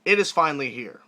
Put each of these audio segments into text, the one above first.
it is finally here.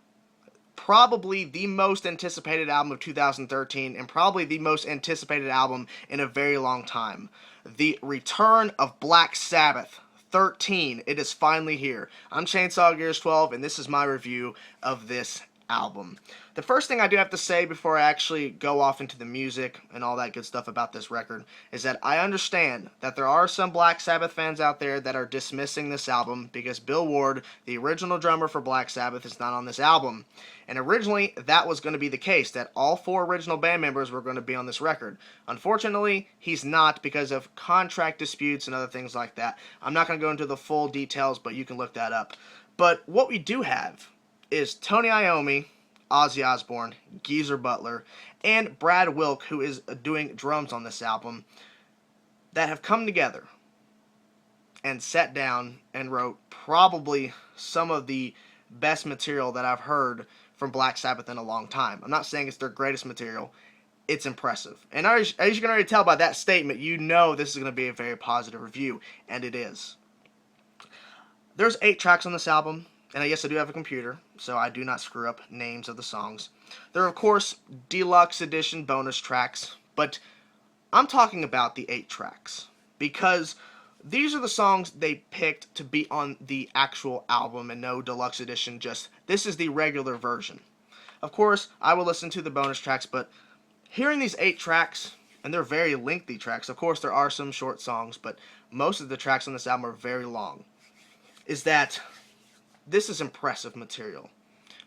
Probably the most anticipated album of 2013, and probably the most anticipated album in a very long time. The return of Black Sabbath 13. It is finally here. I'm Chainsaw Gears 12, and this is my review of this album. The first thing I do have to say before I actually go off into the music and all that good stuff about this record is that I understand that there are some Black Sabbath fans out there that are dismissing this album because Bill Ward, the original drummer for Black Sabbath, is not on this album. And originally, that was going to be the case, that all 4 original band members were going to be on this record. Unfortunately, he's not because of contract disputes and other things like that. I'm not going to go into the full details, but you can look that up. But what we do have is Tony Iommi, Ozzy Osbourne, Geezer Butler, and Brad Wilk, who is doing drums on this album, that have come together and sat down and wrote probably some of the best material that I've heard from Black Sabbath in a long time. I'm not saying it's their greatest material. It's impressive. And as you can already tell by that statement, you know this is going to be a very positive review, and it is. There's 8 tracks on this album. And yes, I do have a computer, so I do not screw up names of the songs. There are, of course, deluxe edition bonus tracks, but I'm talking about the 8 tracks, because these are the songs they picked to be on the actual album and no deluxe edition, just this is the regular version. Of course, I will listen to the bonus tracks, but hearing these 8 tracks, and they're very lengthy tracks, of course there are some short songs, but most of the tracks on this album are very long, is that this is impressive material.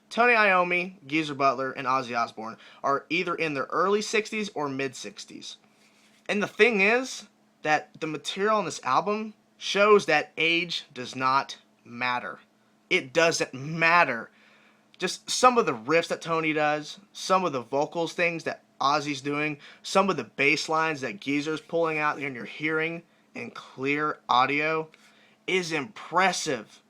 Tony Iommi, Geezer Butler, and Ozzy Osbourne are either in their early 60s or mid 60s. And the thing is that the material on this album shows that age does not matter. It doesn't matter. Just some of the riffs that Tony does, some of the vocals things that Ozzy's doing, some of the bass lines that Geezer's pulling out and you're hearing in clear audio is impressive.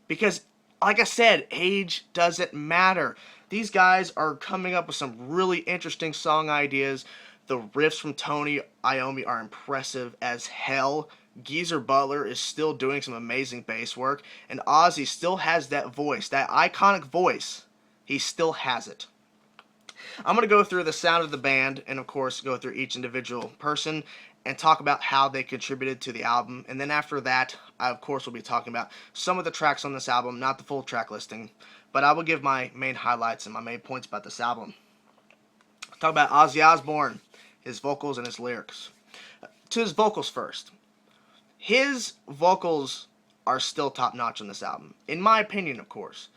Because, like I said, age doesn't matter. These guys are coming up with some really interesting song ideas. The riffs from Tony Iommi are impressive as hell. Geezer Butler is still doing some amazing bass work. And Ozzy still has that voice, that iconic voice. He still has it. I'm going to go through the sound of the band and, of course, go through each individual person and talk about how they contributed to the album. And then after that, I, of course, will be talking about some of the tracks on this album, not the full track listing, but I will give my main highlights and my main points about this album. Talk about Ozzy Osbourne, his vocals and his lyrics. To his vocals first. His vocals are still top-notch on this album, in my opinion, of course.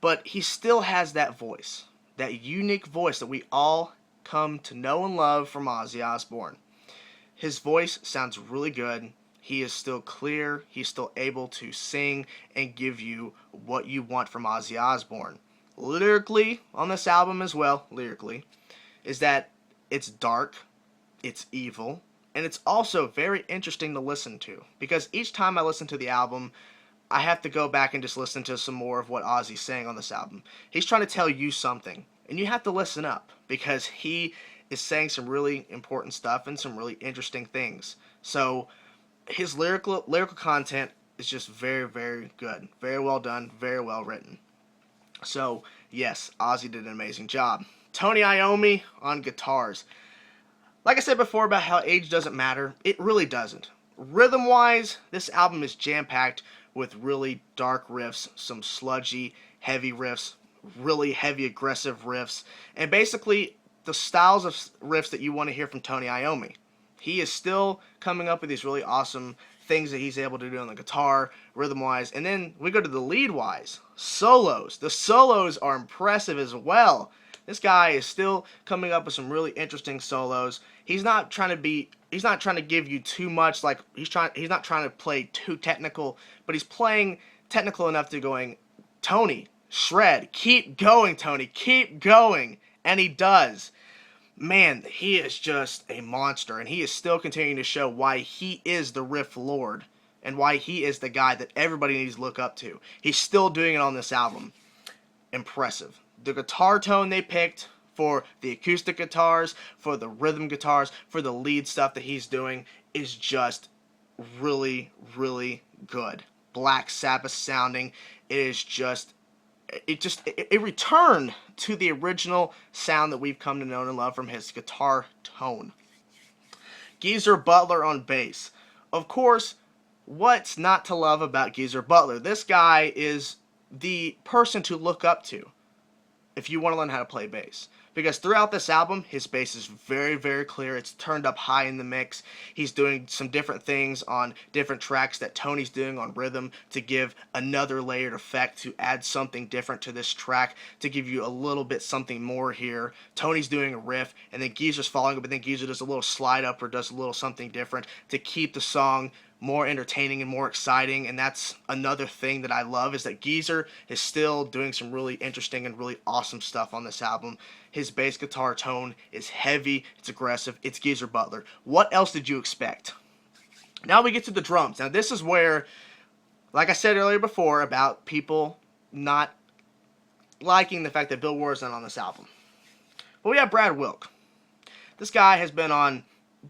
But he still has that voice, that unique voice that we all come to know and love from Ozzy Osbourne. His voice sounds really good. He is still clear. He's still able to sing and give you what you want from Ozzy Osbourne. Lyrically, on this album as well, is that it's dark, it's evil, and it's also very interesting to listen to. Because each time I listen to the album, I have to go back and just listen to some more of what Ozzy's saying on this album. He's trying to tell you something, and you have to listen up, because he is saying some really important stuff and some really interesting things. So his lyrical content is just very, very good. Very well done, very well written. So, yes, Ozzy did an amazing job. Tony Iommi on guitars. Like I said before about how age doesn't matter, it really doesn't. Rhythm-wise, this album is jam-packed with really dark riffs, some sludgy, heavy riffs, really heavy, aggressive riffs, and basically the styles of riffs that you want to hear from Tony Iommi. He is still coming up with these really awesome things that he's able to do on the guitar, rhythm-wise. And then we go to the lead-wise, solos. The solos are impressive as well. This guy is still coming up with some really interesting solos. He's not trying to give you too much, like he's not trying to play too technical, but he's playing technical enough to going, Tony, shred, keep going, Tony, keep going. And he does. Man, he is just a monster, and he is still continuing to show why he is the riff lord and why he is the guy that everybody needs to look up to. He's still doing it on this album. Impressive. The guitar tone they picked for the acoustic guitars, for the rhythm guitars, for the lead stuff that he's doing is just really, really good. Black Sabbath sounding. It is just it returned to the original sound that we've come to know and love from his guitar tone. Geezer Butler on bass. Of course, what's not to love about Geezer Butler? This guy is the person to look up to if you want to learn how to play bass. Because throughout this album, his bass is very, very clear. It's turned up high in the mix. He's doing some different things on different tracks that Tony's doing on rhythm to give another layered effect, to add something different to this track, to give you a little bit something more here. Tony's doing a riff, and then Geezer's following up, but then Geezer does a little slide up or does a little something different to keep the song more entertaining and more exciting. And that's another thing that I love, is that Geezer is still doing some really interesting and really awesome stuff on this album. His bass guitar tone is heavy, it's aggressive, it's Geezer Butler. What else did you expect? Now we get to the drums. Now this is where, like I said earlier before, about people not liking the fact that Bill Ward is not on this album. But we have Brad Wilk. This guy has been on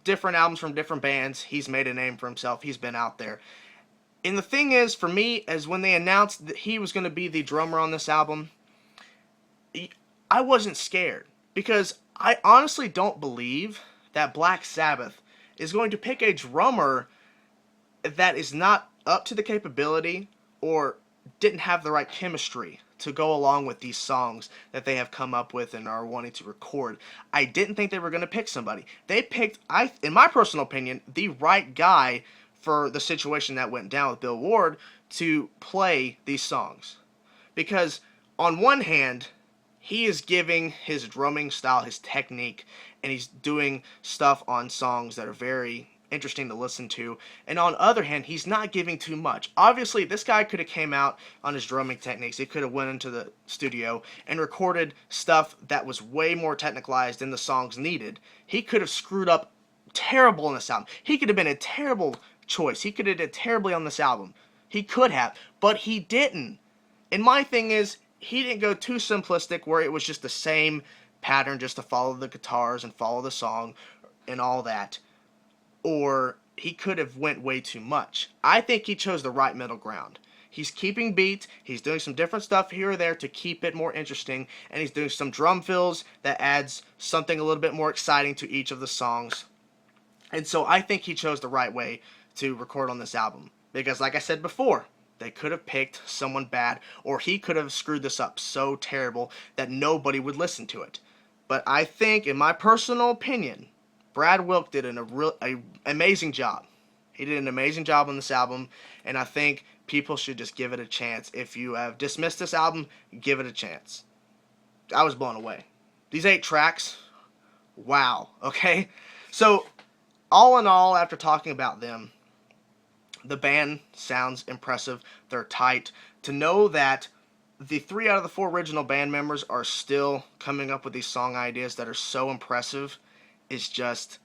different albums from different bands. He's made a name for himself. He's been out there. And the thing is, for me, is when they announced that he was going to be the drummer on this album, I wasn't scared, because I honestly don't believe that Black Sabbath is going to pick a drummer that is not up to the capability or didn't have the right chemistry to go along with these songs that they have come up with and are wanting to record. I didn't think they were going to pick somebody. They picked, in my personal opinion, the right guy for the situation that went down with Bill Ward to play these songs. Because on one hand, he is giving his drumming style, his technique, and he's doing stuff on songs that are very interesting to listen to. And on the other hand, he's not giving too much. Obviously, this guy could have came out on his drumming techniques. He could have went into the studio and recorded stuff that was way more technicalized than the songs needed. He could have screwed up terrible on this album. He could have been a terrible choice. He could have did terribly on this album. He could have, but he didn't. And my thing is, he didn't go too simplistic where it was just the same pattern just to follow the guitars and follow the song and all that. Or he could have went way too much. I think he chose the right middle ground. He's keeping beat, he's doing some different stuff here or there to keep it more interesting, and he's doing some drum fills that adds something a little bit more exciting to each of the songs. And so I think he chose the right way to record on this album. Because like I said before, they could have picked someone bad, or he could have screwed this up so terrible that nobody would listen to it. But I think, in my personal opinion, Brad Wilk did an amazing job. He did an amazing job on this album, and I think people should just give it a chance. If you have dismissed this album, give it a chance. I was blown away. These 8 tracks, wow, okay? So, all in all, after talking about them, the band sounds impressive. They're tight. To know that the 3 out of the 4 original band members are still coming up with these song ideas that are so impressive is just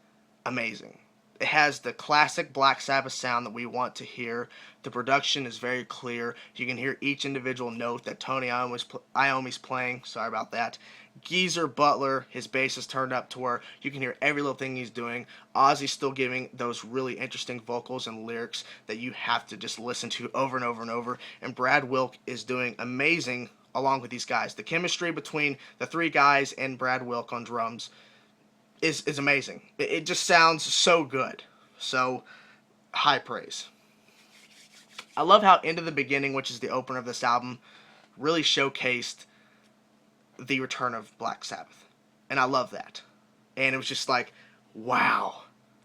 amazing. It has the classic Black Sabbath sound that we want to hear. The production is very clear. You can hear each individual note that Tony Iommi's playing. Sorry about that. Geezer Butler, his bass is turned up to where you can hear every little thing he's doing. Ozzy's still giving those really interesting vocals and lyrics that you have to just listen to over and over and over. And Brad Wilk is doing amazing along with these guys. The chemistry between the 3 guys and Brad Wilk on drums is amazing. It just sounds so good. So, high praise. I love how Into the Beginning, which is the opener of this album, really showcased the return of Black Sabbath. And I love that. And it was just like, wow,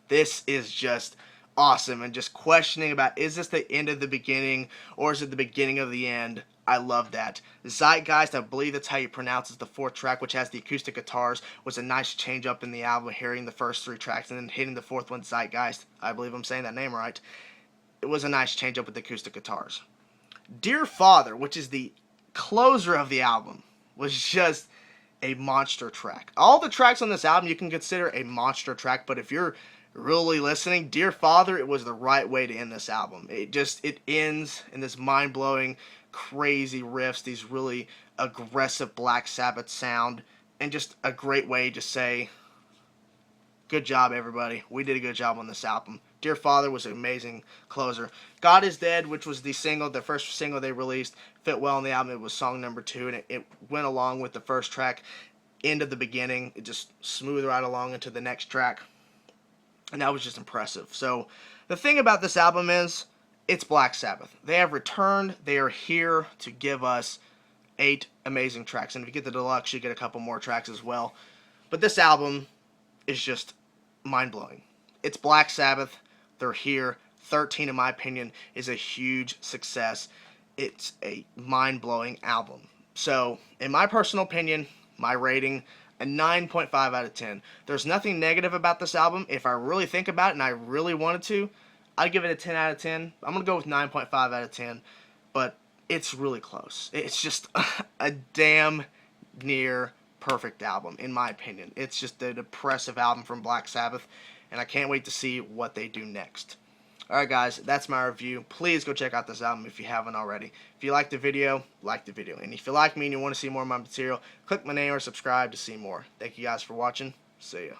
this is just awesome. And just questioning about, is this the end of the beginning or is it the beginning of the end? I love that. Zeitgeist, I believe that's how you pronounce it, the 4th track, which has the acoustic guitars, was a nice change up in the album, hearing the first 3 tracks and then hitting the 4th one, Zeitgeist. I believe I'm saying that name right. It was a nice change up with the acoustic guitars. Dear Father, which is the closer of the album, was just a monster track. All the tracks on this album you can consider a monster track, but if you're really listening, Dear Father, it was the right way to end this album. It ends in this mind-blowing, crazy riffs, these really aggressive Black Sabbath sound, and just a great way to say, good job everybody, we did a good job on this album. Dear Father was an amazing closer. God is Dead, which was the first single they released, fit well on the album. It was song number 2, and it went along with the first track, end of the beginning. It just smoothed right along into the next track, and that was just impressive. So the thing about this album is, it's Black Sabbath. They have returned. They are here to give us 8 amazing tracks, and if you get the deluxe, you get a couple more tracks as well. But this album is just mind-blowing. It's Black Sabbath. They're here. 13, in my opinion, is a huge success. It's a mind-blowing album. So, in my personal opinion, my rating, a 9.5 out of 10. There's nothing negative about this album. If I really think about it and I really wanted to, I'd give it a 10 out of 10. I'm going to go with 9.5 out of 10. But it's really close. It's just a damn near perfect album, in my opinion. It's just an impressive album from Black Sabbath, and I can't wait to see what they do next. Alright guys, that's my review. Please go check out this album if you haven't already. If you liked the video, like the video. And if you like me and you want to see more of my material, click my name or subscribe to see more. Thank you guys for watching. See ya.